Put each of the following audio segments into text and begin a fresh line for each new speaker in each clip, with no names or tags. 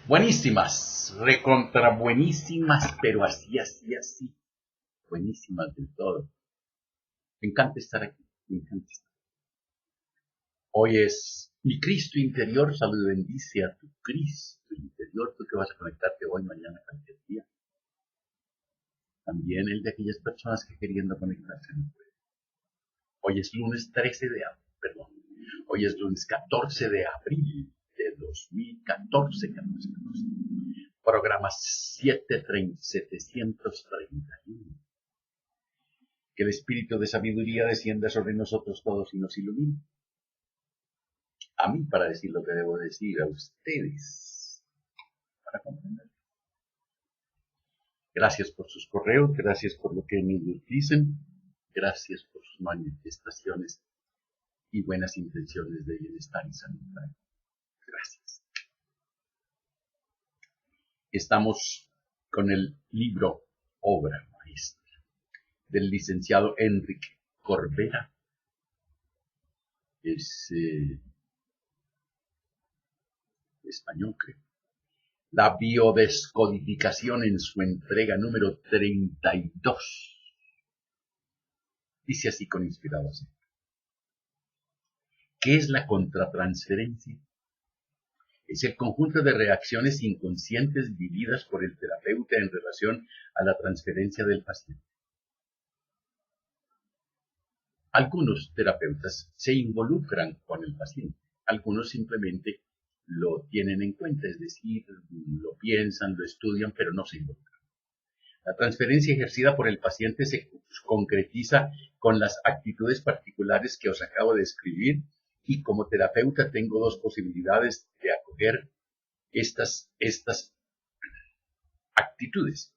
Buenísimas, recontra buenísimas, pero así, buenísimas del todo. Me encanta estar aquí, me encanta estar. Hoy es mi Cristo interior, salud bendice a tu Cristo interior, tú que vas a conectarte hoy, mañana, cualquier día. También el de aquellas personas que queriendo conectarse no pueden. Hoy es lunes 13 de abril, hoy es lunes 14 de abril de 2014, programa 731. Que el espíritu de sabiduría descienda sobre nosotros todos y nos ilumine. A mí para decir lo que debo decir, a ustedes para comprender. Gracias por sus correos, gracias por lo que me dicen, gracias por sus manifestaciones y buenas intenciones de bienestar y salud. Gracias. Estamos con el libro Obra Maestra del licenciado Enrique Corbera. Es español, creo. La biodescodificación en su entrega número 32. Dice así con inspiración. ¿Qué es la contratransferencia? Es el conjunto de reacciones inconscientes vividas por el terapeuta en relación a la transferencia del paciente. Algunos terapeutas se involucran con el paciente, algunos simplemente lo tienen en cuenta, es decir, lo piensan, lo estudian, pero no se involucran. La transferencia ejercida por el paciente se concretiza con las actitudes particulares que os acabo de describir y como terapeuta tengo dos posibilidades de acoger estas actitudes.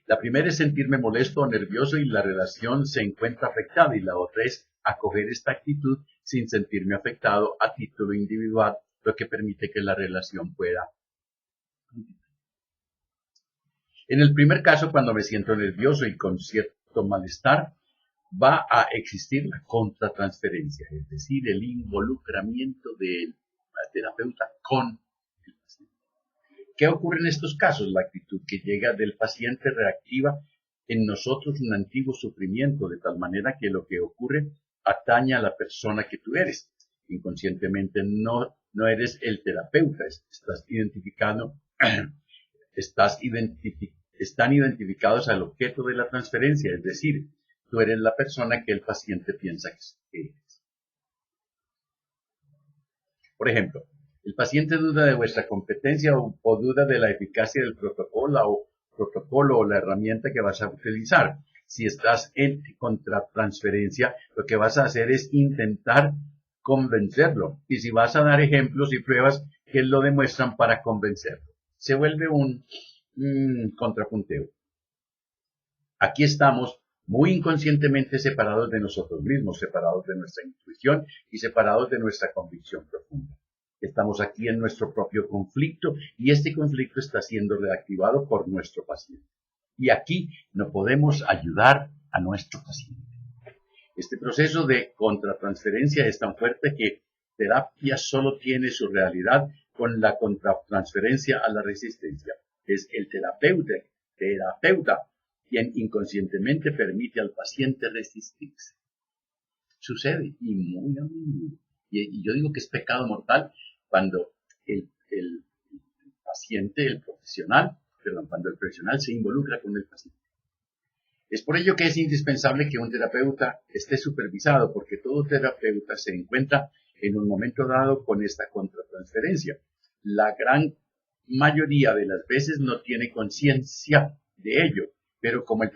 La primera es sentirme molesto o nervioso y la relación se encuentra afectada, y la otra es acoger esta actitud sin sentirme afectado a título individual, lo que permite que la relación pueda continuar. En el primer caso, cuando me siento nervioso y con cierto malestar, va a existir la contratransferencia, es decir, el involucramiento del terapeuta con el paciente. ¿Qué ocurre en estos casos? La actitud que llega del paciente reactiva en nosotros un antiguo sufrimiento, de tal manera que lo que ocurre atañe a la persona que tú eres. Inconscientemente no eres el terapeuta, están identificados al objeto de la transferencia, es decir, tú eres la persona que el paciente piensa que eres. Por ejemplo, el paciente duda de vuestra competencia o duda de la eficacia del protocolo o la herramienta que vas a utilizar. Si estás en contratransferencia, lo que vas a hacer es intentar convencerlo. Y si vas a dar ejemplos y pruebas que lo demuestran para convencerlo, se vuelve un contrapunteo. Aquí estamos muy inconscientemente separados de nosotros mismos, separados de nuestra intuición y separados de nuestra convicción profunda. Estamos aquí en nuestro propio conflicto y este conflicto está siendo reactivado por nuestro paciente. Y aquí no podemos ayudar a nuestro paciente. Este proceso de contratransferencia es tan fuerte que terapia solo tiene su realidad con la contratransferencia a la resistencia. Es el terapeuta quien inconscientemente permite al paciente resistirse. Sucede y muy a menudo. Y yo digo que es pecado mortal cuando el profesional se involucra con el paciente. Es por ello que es indispensable que un terapeuta esté supervisado, porque todo terapeuta se encuentra en un momento dado con esta contratransferencia. La gran mayoría de las veces no tiene conciencia de ello, pero como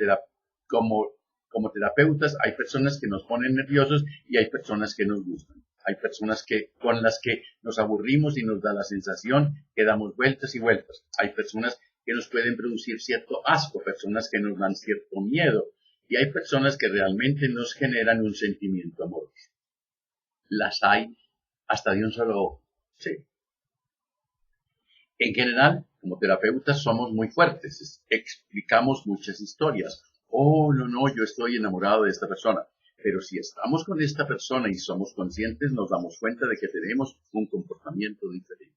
terapeutas hay personas que nos ponen nerviosos y hay personas que nos gustan. Hay personas con las que nos aburrimos y nos da la sensación que damos vueltas y vueltas. Hay personas que nos pueden producir cierto asco, personas que nos dan cierto miedo, y hay personas que realmente nos generan un sentimiento amoroso. Las hay hasta de un solo ojo. Sí. En general, como terapeutas somos muy fuertes, explicamos muchas historias. Oh, no, yo estoy enamorado de esta persona. Pero si estamos con esta persona y somos conscientes, nos damos cuenta de que tenemos un comportamiento diferente.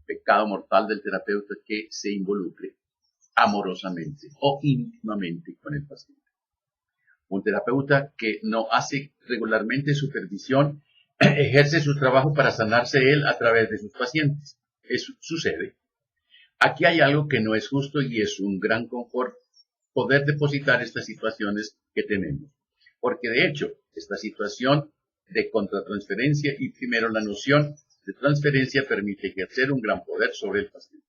pecado mortal del terapeuta que se involucre amorosamente o íntimamente con el paciente. Un terapeuta que no hace regularmente supervisión ejerce su trabajo para sanarse él a través de sus pacientes. Eso sucede. Aquí hay algo que no es justo y es un gran confort poder depositar estas situaciones que tenemos. Porque de hecho, esta situación de contratransferencia y primero la noción de transferencia permite ejercer un gran poder sobre el paciente.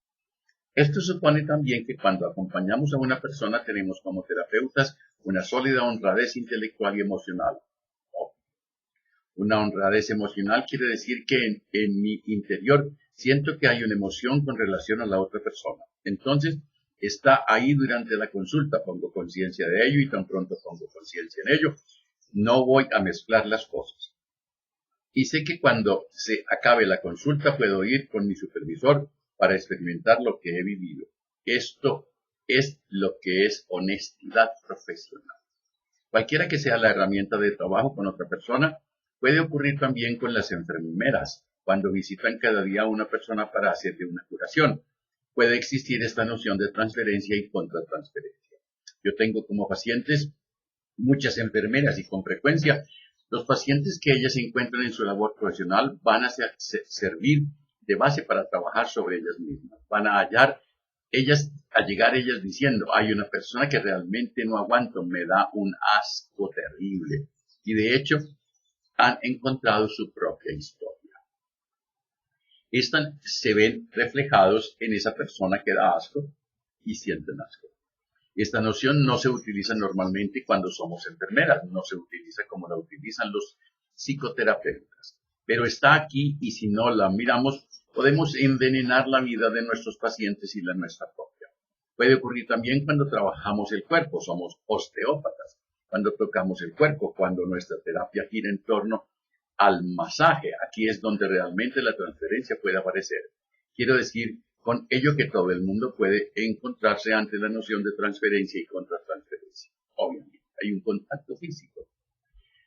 Esto supone también que cuando acompañamos a una persona tenemos como terapeutas una sólida honradez intelectual y emocional. Una honradez emocional quiere decir que en mi interior siento que hay una emoción con relación a la otra persona. Entonces, está ahí durante la consulta, pongo conciencia de ello y tan pronto pongo conciencia en ello, no voy a mezclar las cosas. Y sé que cuando se acabe la consulta puedo ir con mi supervisor para experimentar lo que he vivido. Esto es lo que es honestidad profesional. Cualquiera que sea la herramienta de trabajo con otra persona, puede ocurrir también con las enfermeras, cuando visitan cada día a una persona para hacerle una curación. Puede existir esta noción de transferencia y contratransferencia. Yo tengo como pacientes muchas enfermeras y con frecuencia los pacientes que ellas encuentran en su labor profesional van a servir de base para trabajar sobre ellas mismas. Van a llegar ellas diciendo, hay una persona que realmente no aguanto, me da un asco terrible. Y de hecho, han encontrado su propia historia. Estas se ven reflejados en esa persona que da asco y sienten asco. Esta noción no se utiliza normalmente cuando somos enfermeras, no se utiliza como la utilizan los psicoterapeutas, pero está aquí y si no la miramos, podemos envenenar la vida de nuestros pacientes y la nuestra propia. Puede ocurrir también cuando trabajamos el cuerpo, somos osteópatas, cuando tocamos el cuerpo, cuando nuestra terapia gira en torno al masaje. Aquí es donde realmente la transferencia puede aparecer. Quiero decir con ello que todo el mundo puede encontrarse ante la noción de transferencia y contratransferencia. Obviamente, hay un contacto físico.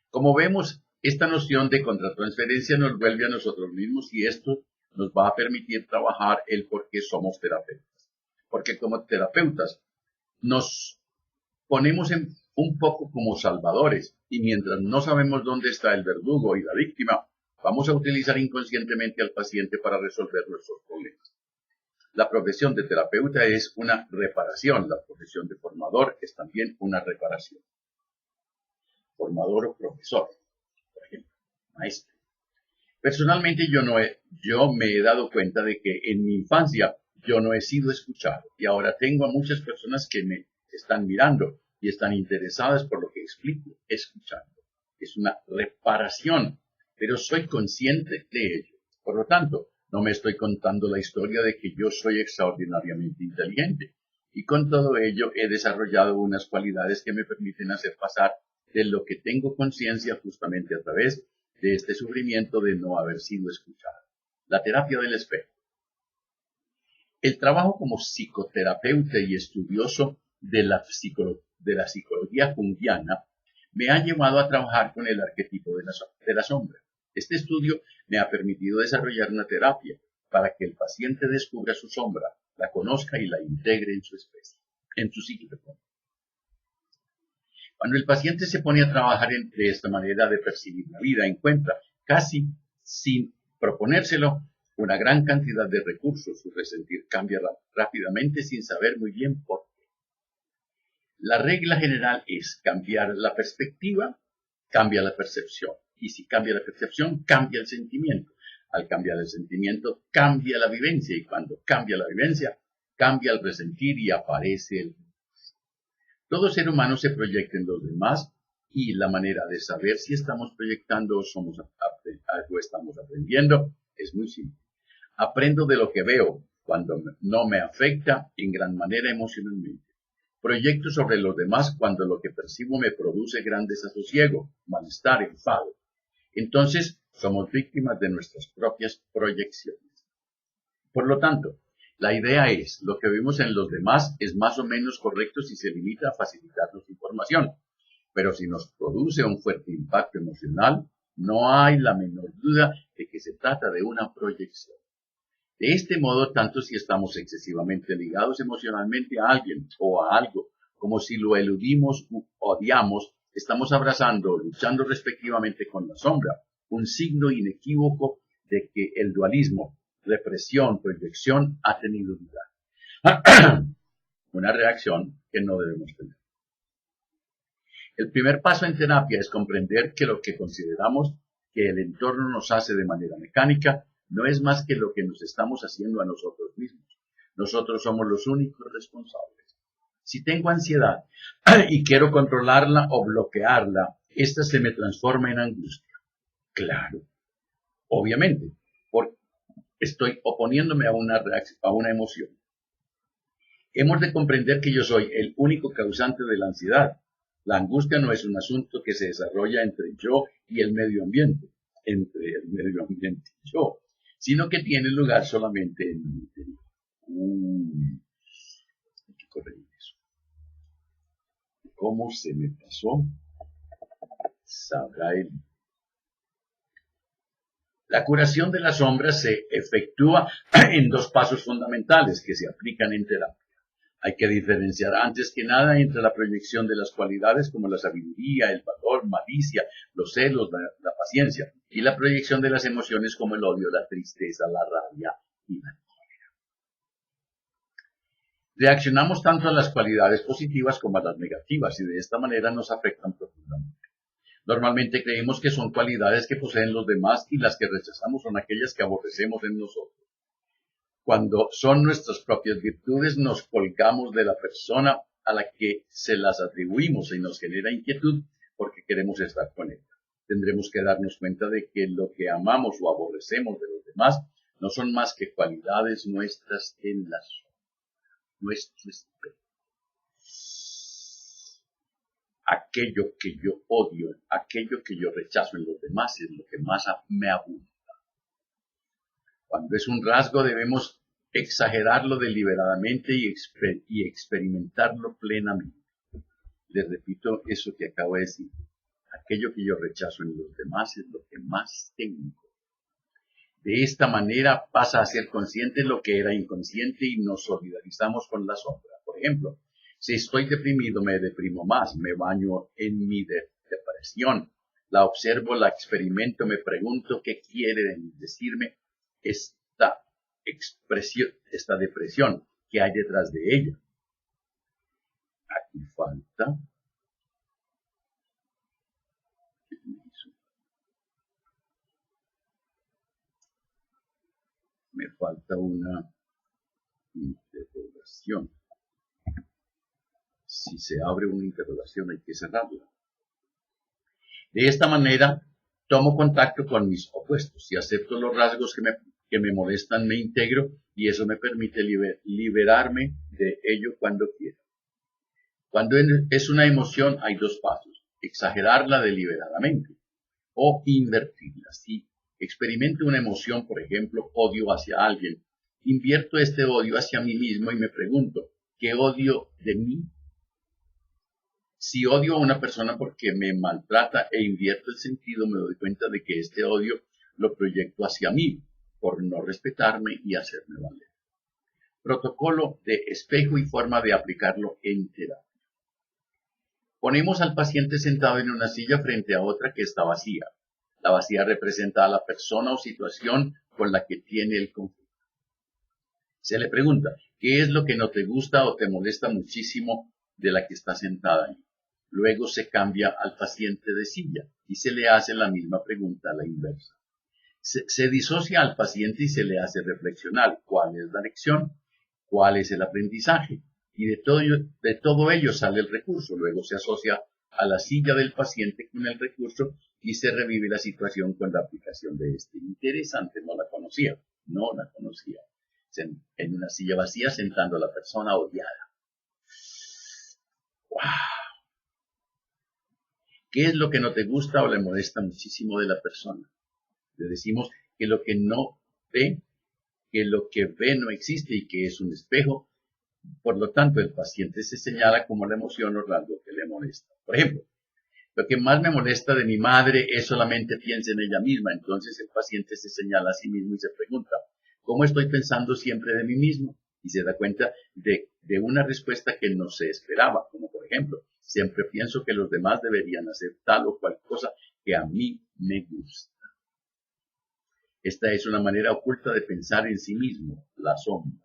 Como vemos, esta noción de contratransferencia nos vuelve a nosotros mismos y esto nos va a permitir trabajar el por qué somos terapeutas. Porque como terapeutas nos ponemos un poco como salvadores y mientras no sabemos dónde está el verdugo y la víctima, vamos a utilizar inconscientemente al paciente para resolver nuestros problemas. La profesión de terapeuta es una reparación, la profesión de formador es también una reparación. Formador o profesor, por ejemplo, maestro. Personalmente yo me he dado cuenta de que en mi infancia yo no he sido escuchado y ahora tengo a muchas personas que me están mirando y están interesadas por lo que explico, escuchando. Es una reparación, pero soy consciente de ello. Por lo tanto, no me estoy contando la historia de que yo soy extraordinariamente inteligente. Y con todo ello he desarrollado unas cualidades que me permiten hacer pasar de lo que tengo conciencia justamente a través de este sufrimiento de no haber sido escuchado. La terapia del espejo. El trabajo como psicoterapeuta y estudioso de la psicología junguiana me ha llevado a trabajar con el arquetipo de la sombra. Este estudio me ha permitido desarrollar una terapia para que el paciente descubra su sombra, la conozca y la integre en su especie, en su psique. Cuando el paciente se pone a trabajar de esta manera de percibir la vida, encuentra, casi sin proponérselo, una gran cantidad de recursos. Su resentir cambia rápidamente sin saber muy bien por qué. La regla general es cambiar la perspectiva, cambia la percepción. Y si cambia la percepción, cambia el sentimiento. Al cambiar el sentimiento, cambia la vivencia. Y cuando cambia la vivencia, cambia el resentir y aparece el... Todo ser humano se proyecta en los demás y la manera de saber si estamos proyectando o estamos aprendiendo es muy simple. Aprendo de lo que veo cuando no me afecta en gran manera emocionalmente. Proyecto sobre los demás cuando lo que percibo me produce gran desasosiego, malestar, enfado. Entonces, somos víctimas de nuestras propias proyecciones. Por lo tanto, la idea es, lo que vemos en los demás es más o menos correcto si se limita a facilitarnos información. Pero si nos produce un fuerte impacto emocional, no hay la menor duda de que se trata de una proyección. De este modo, tanto si estamos excesivamente ligados emocionalmente a alguien o a algo, como si lo eludimos u odiamos, estamos abrazando o luchando respectivamente con la sombra, un signo inequívoco de que el dualismo, represión, proyección ha tenido lugar. Una reacción que no debemos tener. El primer paso en terapia es comprender que lo que consideramos que el entorno nos hace de manera mecánica no es más que lo que nos estamos haciendo a nosotros mismos. Nosotros somos los únicos responsables. Si tengo ansiedad y quiero controlarla o bloquearla, esta se me transforma en angustia. Claro, obviamente, porque estoy oponiéndome a una reacción, a una emoción. Hemos de comprender que yo soy el único causante de la ansiedad. La angustia no es un asunto que se desarrolla entre yo y el medio ambiente, entre el medio ambiente y yo, sino que tiene lugar solamente en mi interior. Hay que corregir eso. ¿Cómo se me pasó? Sabrá él. La curación de las sombras se efectúa en dos pasos fundamentales que se aplican en terapia. Hay que diferenciar antes que nada entre la proyección de las cualidades como la sabiduría, el valor, malicia, los celos, la paciencia, y la proyección de las emociones como el odio, la tristeza, la rabia y la cólera. Reaccionamos tanto a las cualidades positivas como a las negativas y de esta manera nos afectan profundamente. Normalmente creemos que son cualidades que poseen los demás y las que rechazamos son aquellas que aborrecemos en nosotros. Cuando son nuestras propias virtudes, nos colgamos de la persona a la que se las atribuimos y nos genera inquietud porque queremos estar con ella. Tendremos que darnos cuenta de que lo que amamos o aborrecemos de los demás no son más que cualidades nuestras en la sombra, nuestro espejo. Aquello que yo odio, aquello que yo rechazo en los demás es lo que más me abunda. Cuando es un rasgo debemos exagerarlo deliberadamente y experimentarlo plenamente. Les repito eso que acabo de decir. Aquello que yo rechazo en los demás es lo que más tengo. De esta manera pasa a ser consciente lo que era inconsciente y nos solidarizamos con la sombra. Por ejemplo, si estoy deprimido, me deprimo más, me baño en mi depresión, la observo, la experimento, me pregunto qué quiere decirme esta depresión, que hay detrás de ella. Aquí falta. Me falta una interrogación. Si se abre una interrogación hay que cerrarla. De esta manera, tomo contacto con mis opuestos y acepto los rasgos que me molestan, me integro y eso me permite liberarme de ello cuando quiera. Cuando es una emoción hay dos pasos, exagerarla deliberadamente o invertirla. Si experimento una emoción, por ejemplo, odio hacia alguien, invierto este odio hacia mí mismo y me pregunto, ¿qué odio de mí? Si odio a una persona porque me maltrata e invierto el sentido, me doy cuenta de que este odio lo proyecto hacia mí por no respetarme y hacerme valer. Protocolo de espejo y forma de aplicarlo en terapia. Ponemos al paciente sentado en una silla frente a otra que está vacía. La vacía representa a la persona o situación con la que tiene el conflicto. Se le pregunta, ¿qué es lo que no te gusta o te molesta muchísimo de la que está sentada ahí? Luego se cambia al paciente de silla y se le hace la misma pregunta a la inversa. Se disocia al paciente y se le hace reflexionar cuál es la lección, cuál es el aprendizaje. Y de todo ello sale el recurso. Luego se asocia a la silla del paciente con el recurso y se revive la situación con la aplicación de este. Interesante, no la conocía. En una silla vacía sentando a la persona odiada. ¡Wow! ¿Qué es lo que no te gusta o le molesta muchísimo de la persona? Le decimos que lo que no ve, que lo que ve no existe y que es un espejo. Por lo tanto, el paciente se señala como la emoción o rasgo que le molesta. Por ejemplo, lo que más me molesta de mi madre es solamente piensa en ella misma. Entonces el paciente se señala a sí mismo y se pregunta, ¿Cómo estoy pensando siempre de mí mismo? Y se da cuenta de una respuesta que no se esperaba, como por ejemplo, siempre pienso que los demás deberían hacer tal o cual cosa que a mí me gusta. Esta es una manera oculta de pensar en sí mismo, la sombra.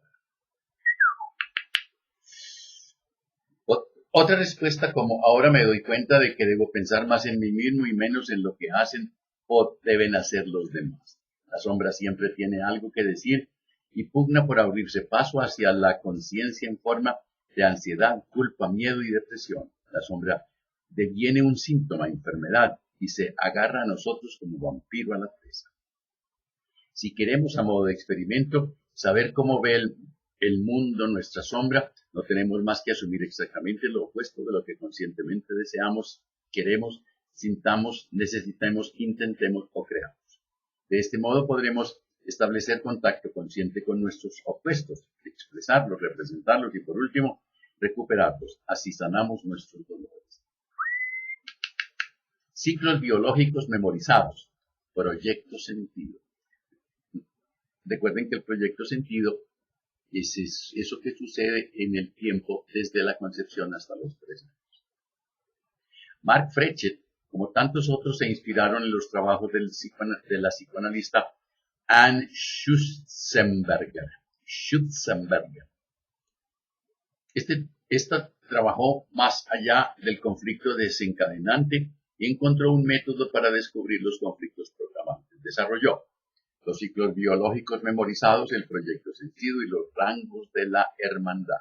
Otra respuesta como ahora me doy cuenta de que debo pensar más en mí mismo y menos en lo que hacen o deben hacer los demás. La sombra siempre tiene algo que decir y pugna por abrirse paso hacia la conciencia en forma de ansiedad, culpa, miedo y depresión. La sombra deviene un síntoma, enfermedad, y se agarra a nosotros como vampiro a la presa. Si queremos, a modo de experimento, saber cómo ve el mundo nuestra sombra, no tenemos más que asumir exactamente lo opuesto de lo que conscientemente deseamos, queremos, sintamos, necesitemos, intentemos o creamos. De este modo podremos establecer contacto consciente con nuestros opuestos, expresarlos, representarlos y, por último, recuperarlos. Así sanamos nuestros dolores. Ciclos biológicos memorizados. Proyecto sentido. Recuerden que el proyecto sentido es eso que sucede en el tiempo desde la concepción hasta los 3 años. Mark Frechet, como tantos otros, se inspiraron en los trabajos de la psicoanalista Anne Schutzenberger. Esta trabajó más allá del conflicto desencadenante y encontró un método para descubrir los conflictos programantes. Desarrolló los ciclos biológicos memorizados, el proyecto sentido y los rangos de la hermandad.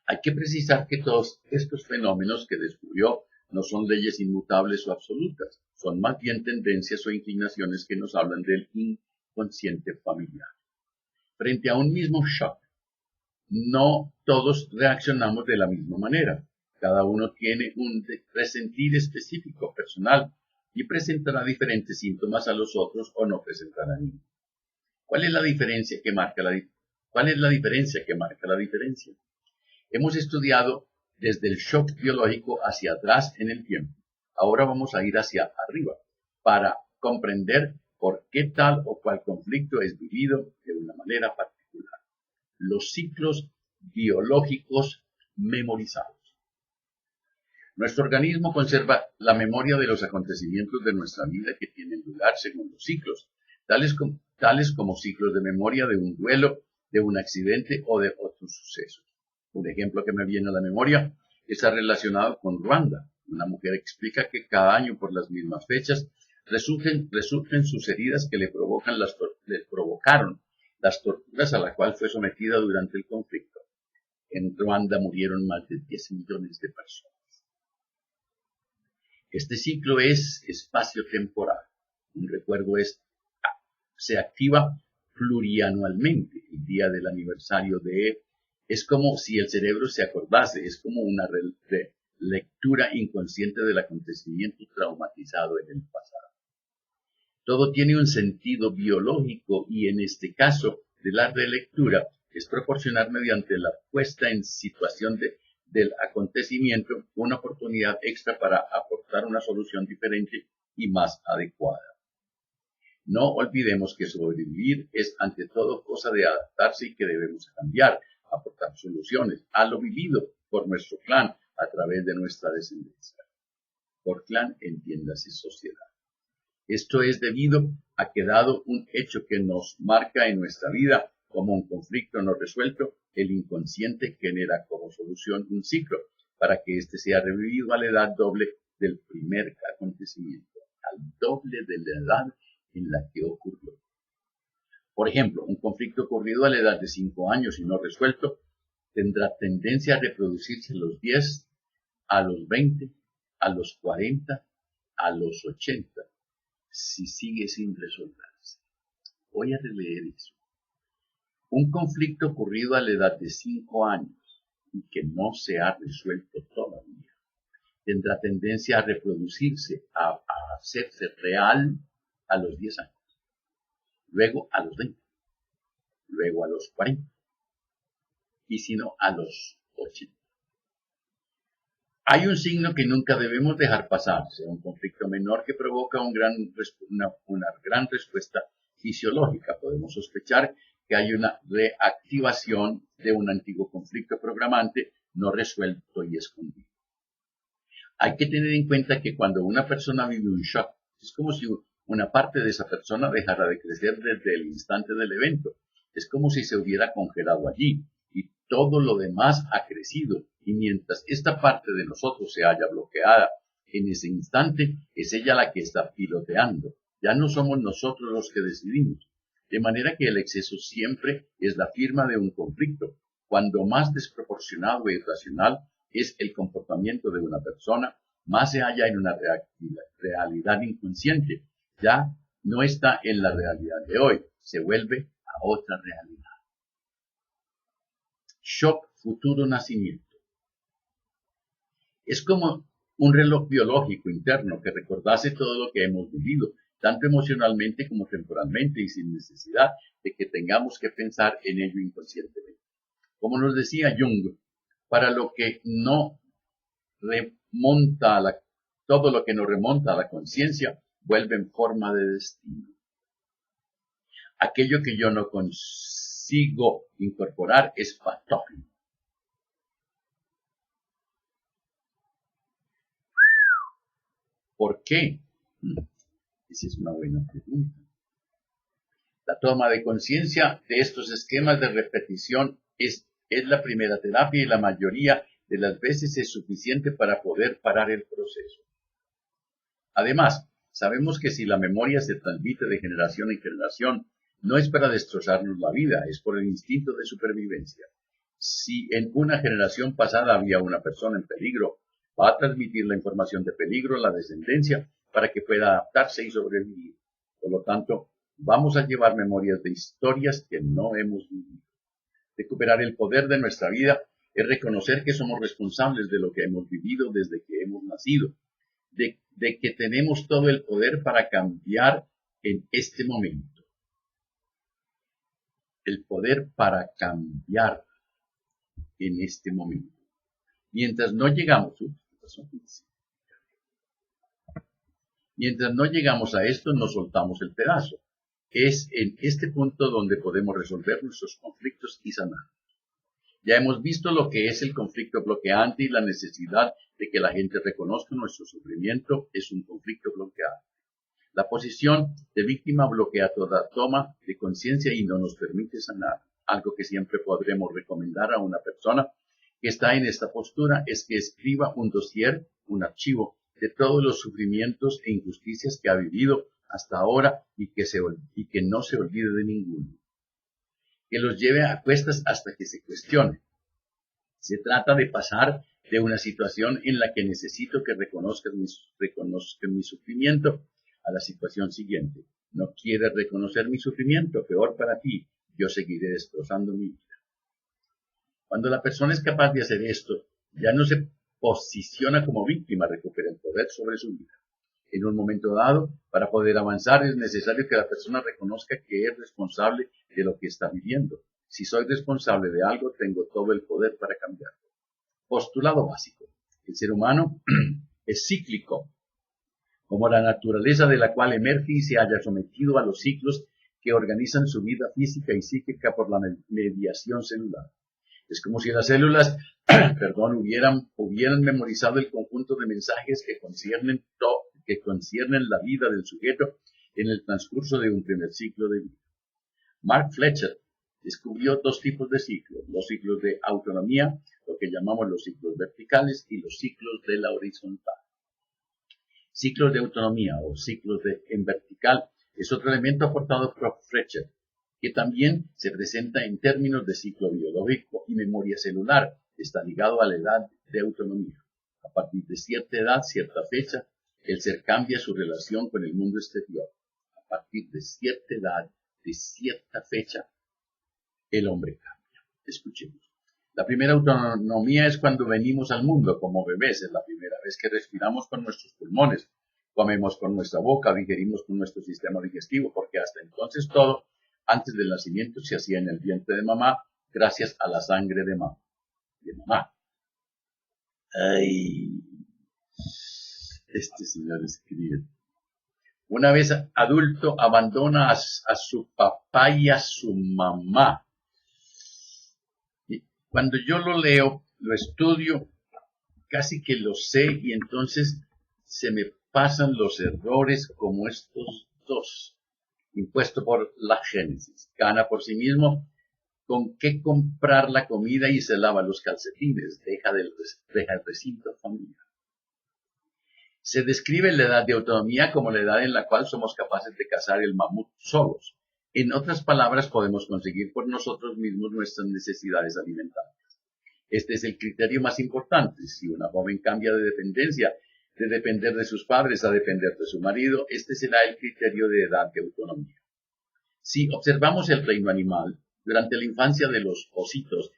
Hay que precisar que todos estos fenómenos que descubrió no son leyes inmutables o absolutas, son más bien tendencias o inclinaciones que nos hablan del inconsciente familiar. Frente a un mismo shock, no todos reaccionamos de la misma manera. Cada uno tiene un resentir específico, personal, y presentará diferentes síntomas a los otros o no presentará ninguno. ¿Cuál es la diferencia que marca la diferencia? Hemos estudiado desde el shock biológico hacia atrás en el tiempo. Ahora vamos a ir hacia arriba para comprender por qué tal o cual conflicto es vivido de una manera particular. Los ciclos biológicos memorizados. Nuestro organismo conserva la memoria de los acontecimientos de nuestra vida que tienen lugar según los ciclos, tales como ciclos de memoria de un duelo, de un accidente o de otros sucesos. Un ejemplo que me viene a la memoria está relacionado con Ruanda. Una mujer explica que cada año por las mismas fechas resurgen sus heridas que le provocaron las torturas a las cuales fue sometida durante el conflicto. En Ruanda murieron más de 10 millones de personas. Este ciclo es espacio-temporal. Un recuerdo se activa plurianualmente. El día del aniversario es como si el cerebro se acordase, es como una lectura inconsciente del acontecimiento traumatizado en el pasado. Todo tiene un sentido biológico y en este caso de la relectura es proporcionar mediante la puesta en situación del acontecimiento una oportunidad extra para aportar una solución diferente y más adecuada. No olvidemos que sobrevivir es ante todo cosa de adaptarse y que debemos cambiar, aportar soluciones a lo vivido por nuestro clan a través de nuestra descendencia. Por clan entiéndase sociedad. Esto es debido a que dado un hecho que nos marca en nuestra vida como un conflicto no resuelto, el inconsciente genera como solución un ciclo para que éste sea revivido a la edad doble del primer acontecimiento, al doble de la edad en la que ocurrió. Por ejemplo, un conflicto ocurrido a la edad de 5 años y no resuelto tendrá tendencia a reproducirse a los 10, a los 20, a los 40, a los 80, si sigue sin resolverse. Voy a releer eso. Un conflicto ocurrido a la edad de 5 años y que no se ha resuelto todavía tendrá tendencia a reproducirse, a hacerse real a los 10 años, luego a los 20, luego a los 40 y si no a los 80. Hay un signo que nunca debemos dejar pasar, sea un conflicto menor que provoca una gran respuesta fisiológica. Podemos sospechar que hay una reactivación de un antiguo conflicto programante no resuelto y escondido. Hay que tener en cuenta que cuando una persona vive un shock, es como si una parte de esa persona dejara de crecer desde el instante del evento. Es como si se hubiera congelado allí y todo lo demás ha crecido. Y mientras esta parte de nosotros se haya bloqueada en ese instante, es ella la que está piloteando. Ya no somos nosotros los que decidimos. De manera que el exceso siempre es la firma de un conflicto. Cuando más desproporcionado e irracional es el comportamiento de una persona, más se halla en una realidad inconsciente. Ya no está en la realidad de hoy, se vuelve a otra realidad. Shock, futuro, nacimiento. Es como un reloj biológico interno que recordase todo lo que hemos vivido, tanto emocionalmente como temporalmente y sin necesidad de que tengamos que pensar en ello inconscientemente. Como nos decía Jung, para lo que no remonta a todo lo que nos remonta a la conciencia vuelve en forma de destino. Aquello que yo no consigo incorporar es patógeno. ¿Por qué? Esa es una buena pregunta. La toma de conciencia de estos esquemas de repetición es la primera terapia y la mayoría de las veces es suficiente para poder parar el proceso. Además, sabemos que si la memoria se transmite de generación en generación, no es para destrozarnos la vida, es por el instinto de supervivencia. Si en una generación pasada había una persona en peligro, va a transmitir la información de peligro a la descendencia para que pueda adaptarse y sobrevivir. Por lo tanto, vamos a llevar memorias de historias que no hemos vivido. Recuperar el poder de nuestra vida es reconocer que somos responsables de lo que hemos vivido desde que hemos nacido, de que tenemos todo el poder para cambiar en este momento. El poder para cambiar en este momento. Mientras no llegamos a esto, nos soltamos el pedazo. Es en este punto donde podemos resolver nuestros conflictos y sanar. Ya hemos visto lo que es el conflicto bloqueante y la necesidad de que la gente reconozca nuestro sufrimiento es un conflicto bloqueante. La posición de víctima bloquea toda toma de conciencia y no nos permite sanar. Algo que siempre podremos recomendar a una persona que está en esta postura es que escriba un dossier, un archivo de todos los sufrimientos e injusticias que ha vivido hasta ahora y que no se olvide de ninguno. Que los lleve a cuestas hasta que se cuestione. Se trata de pasar de una situación en la que necesito que reconozcan mi sufrimiento a la situación siguiente. No quieres reconocer mi sufrimiento, peor para ti, yo seguiré destrozando mi vida. Cuando la persona es capaz de hacer esto, ya no se posiciona como víctima, recupera el poder sobre su vida. En un momento dado, para poder avanzar es necesario que la persona reconozca que es responsable de lo que está viviendo. Si soy responsable de algo, tengo todo el poder para cambiarlo. Postulado básico. El ser humano es cíclico, como la naturaleza de la cual emerge y se haya sometido a los ciclos que organizan su vida física y psíquica por la mediación celular. Es como si las células, hubieran memorizado el conjunto de mensajes que conciernen la vida del sujeto en el transcurso de un primer ciclo de vida. Mark Fletcher descubrió dos tipos de ciclos, los ciclos de autonomía, lo que llamamos los ciclos verticales, y los ciclos de la horizontal. Ciclos de autonomía o ciclos en vertical es otro elemento aportado por Fletcher, que también se presenta en términos de ciclo biológico y memoria celular. Está ligado a la edad de autonomía. A partir de cierta edad, cierta fecha, el ser cambia su relación con el mundo exterior. A partir de cierta edad, de cierta fecha, el hombre cambia. Escuchemos. La primera autonomía es cuando venimos al mundo como bebés. Es la primera vez que respiramos con nuestros pulmones, comemos con nuestra boca, digerimos con nuestro sistema digestivo, porque hasta entonces todo, antes del nacimiento, se hacía en el vientre de mamá, gracias a la sangre de mamá. Ay, este señor escribe. Una vez adulto, abandona a su papá y a su mamá. Y cuando yo lo leo, lo estudio, casi que lo sé y entonces se me pasan los errores como estos dos, impuesto por la Génesis. Gana por sí mismo con qué comprar la comida y se lava los calcetines, deja el recinto familiar. Se describe la edad de autonomía como la edad en la cual somos capaces de cazar el mamut solos. En otras palabras, podemos conseguir por nosotros mismos nuestras necesidades alimentarias. Este es el criterio más importante. Si una joven cambia de dependencia, de depender de sus padres a depender de su marido, este será el criterio de edad de autonomía. Si observamos el reino animal, durante la infancia de los ositos,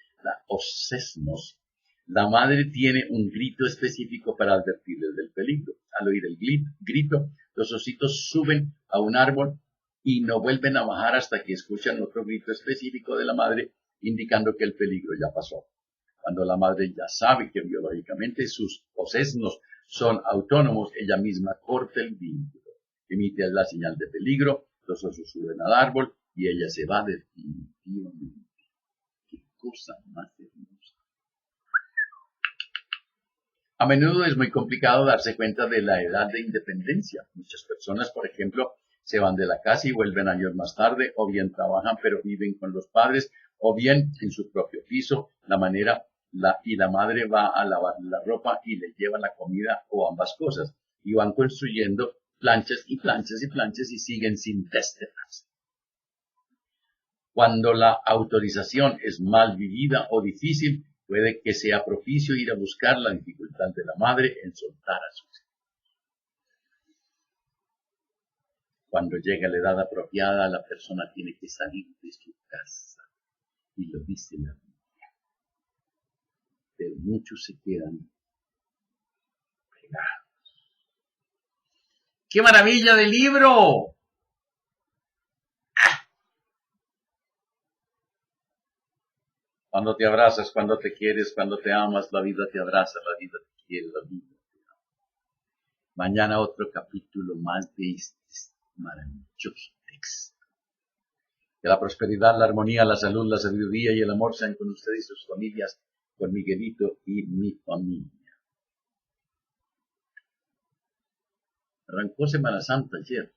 los sesnos, la madre tiene un grito específico para advertirles del peligro. Al oír el grito, los ositos suben a un árbol y no vuelven a bajar hasta que escuchan otro grito específico de la madre, indicando que el peligro ya pasó. Cuando la madre ya sabe que biológicamente sus osesnos son autónomos, ella misma corta el vínculo, emite la señal de peligro, los osos suben al árbol y ella se va definitivamente. Qué cosa más hermosa. A menudo es muy complicado darse cuenta de la edad de independencia. Muchas personas, por ejemplo, se van de la casa y vuelven años más tarde, o bien trabajan pero viven con los padres, o bien en su propio piso, la madre va a lavar la ropa y le lleva la comida o ambas cosas, y van construyendo planchas y planchas y planchas y siguen sin desterrarse. Cuando la autorización es mal vivida o difícil, puede que sea propicio ir a buscar la dificultad de la madre en soltar a sus hijos. Cuando llega la edad apropiada, la persona tiene que salir de su casa, y lo dice la Biblia. Pero muchos se quedan pegados. ¡Qué maravilla de libro! Cuando te abrazas, cuando te quieres, cuando te amas, la vida te abraza, la vida te quiere, la vida te ama. Mañana otro capítulo más de este maravilloso texto. Que la prosperidad, la armonía, la salud, la sabiduría y el amor sean con ustedes y sus familias, con Miguelito y mi familia. Arrancó Semana Santa ayer.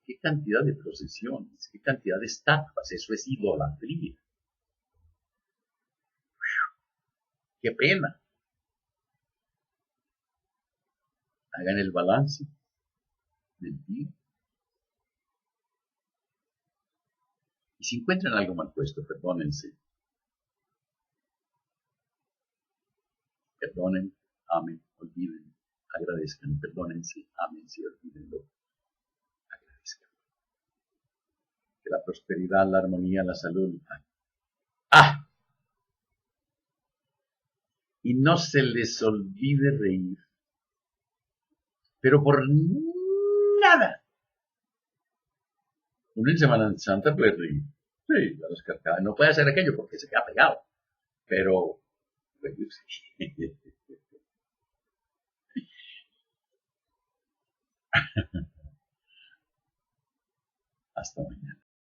Qué cantidad de procesiones, qué cantidad de estatuas, eso es idolatría. Qué pena. Hagan el balance del día. Y si encuentran algo mal puesto, perdónense. Perdonen, amen, olviden, agradezcan, perdónense, ámense, olvídenlo, agradezcan. Que la prosperidad, la armonía, la salud. ¡Ah! Y no se les olvide reír. Pero por nada. Uno en Semana Santa puede reír. Sí, a las carcajadas. No puede hacer aquello porque se queda pegado. Pero reírse. Hasta mañana.